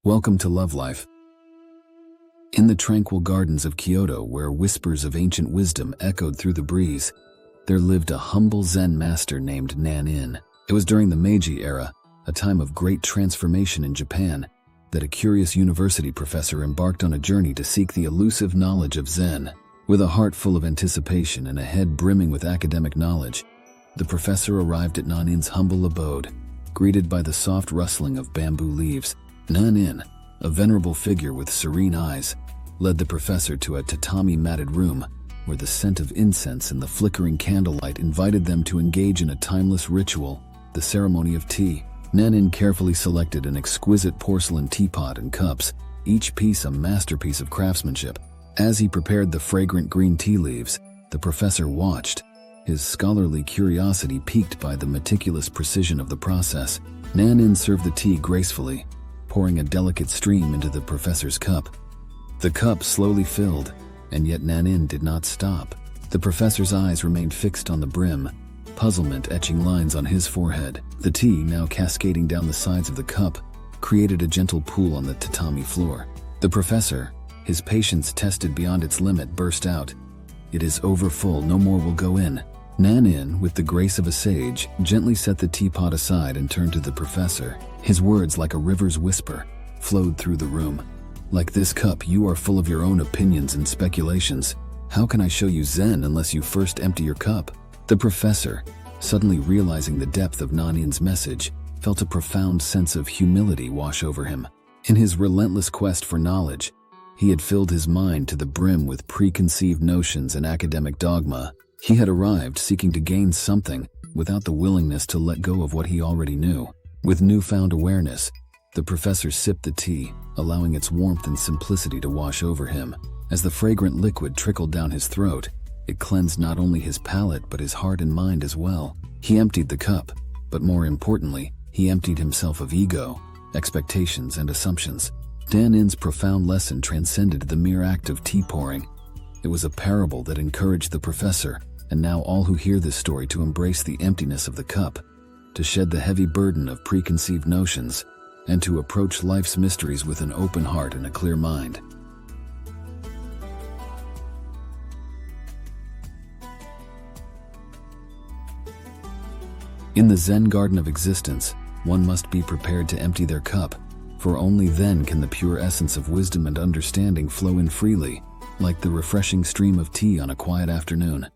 Welcome to Love Life. In the tranquil gardens of Kyoto, where whispers of ancient wisdom echoed through the breeze, there lived a humble Zen master named Nanin. It was during the Meiji era, a time of great transformation in Japan, that a curious university professor embarked on a journey to seek the elusive knowledge of Zen. With a heart full of anticipation and a head brimming with academic knowledge, the professor arrived at Nanin's humble abode, greeted by the soft rustling of bamboo leaves. Nanin, a venerable figure with serene eyes, led the professor to a tatami-matted room where the scent of incense and the flickering candlelight invited them to engage in a timeless ritual, the ceremony of tea. Nanin carefully selected an exquisite porcelain teapot and cups, each piece a masterpiece of craftsmanship. As he prepared the fragrant green tea leaves, the professor watched, his scholarly curiosity piqued by the meticulous precision of the process. Nanin served the tea gracefully, pouring a delicate stream into the professor's cup. The cup slowly filled, and yet Nanin did not stop. The professor's eyes remained fixed on the brim, puzzlement etching lines on his forehead. The tea, now cascading down the sides of the cup, created a gentle pool on the tatami floor. The professor, his patience tested beyond its limit, burst out, "It is over full, no more will go in." Nanin, with the grace of a sage, gently set the teapot aside and turned to the professor. His words, like a river's whisper, flowed through the room. "Like this cup, you are full of your own opinions and speculations. How can I show you Zen unless you first empty your cup?" The professor, suddenly realizing the depth of Nanin's message, felt a profound sense of humility wash over him. In his relentless quest for knowledge, he had filled his mind to the brim with preconceived notions and academic dogma. He had arrived seeking to gain something without the willingness to let go of what he already knew. With newfound awareness, the professor sipped the tea, allowing its warmth and simplicity to wash over him. As the fragrant liquid trickled down his throat, it cleansed not only his palate but his heart and mind as well. He emptied the cup, but more importantly, he emptied himself of ego, expectations, and assumptions. Nanin's profound lesson transcended the mere act of tea pouring. It was a parable that encouraged the professor, and now all who hear this story, to embrace the emptiness of the cup, to shed the heavy burden of preconceived notions, and to approach life's mysteries with an open heart and a clear mind. In the Zen garden of existence, one must be prepared to empty their cup, for only then can the pure essence of wisdom and understanding flow in freely, like the refreshing stream of tea on a quiet afternoon.